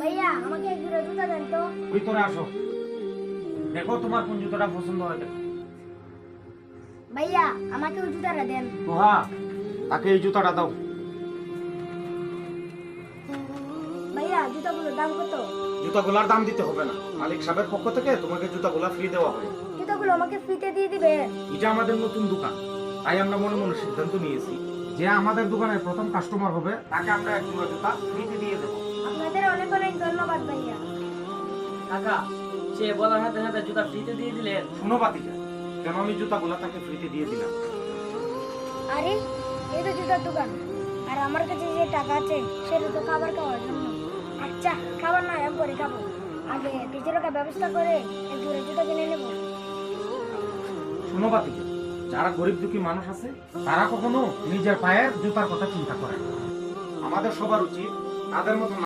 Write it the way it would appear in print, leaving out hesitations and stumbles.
ভাইয়া আমাকে এক জোড়া জুতা দেন তো। ভিতরে আসো, দেখো তোমার কোন জুতোটা পছন্দ হয় দেখো। ভাইয়া আমাকে ওই জুতাটা দেন। তোহা, তাকে এই জুতাটা দাও। ভাইয়া জুতাগুলোর দাম কত? জুতাগুলার দাম দিতে হবে না, মালিক সাহেবের পক্ষ থেকে তোমাকে জুতাগুলা ফ্রি দেওয়া হবে। জুতাগুলো আমাকে ফ্রিতে দিয়ে দিবে? এটা আমাদের নতুন দোকান, তাই আমরা মনে মনে সিদ্ধান্ত নিয়েছি যে আমাদের দোকানের প্রথম কাস্টমার হবে তাকে আমরা এক জোড়া জুতা ফ্রিতে দিয়ে দেবো। আপনাদের অনেক অনেক ধন্যবাদ ভাইয়া। কাকা, সে বলার সাথে সাথে জুতা ফ্রিতে দিয়ে দিলেন। শুনো বাতিজা, কেন আমি জুতাগুলা তাকে ফ্রিতে দিয়ে দিলাম। আরে এই তো জুতার দোকান, আর আমার কাছে যে টাকা আছে সেটা তো খাবার খাওয়ার জন্য। আচ্ছা খাবার না আমি পরে খাবো, আগে 2 টাকা ব্যবস্থা করে এক জোড়া জুতা কিনে নেবো। শুনো বাতিজা, যারা গরিব দুঃখী মানুষ আছে তারা কখনো নিজের পায়ের জুতার কথা চিন্তা করে না। আমাদের সবার উচিত তাদের মতো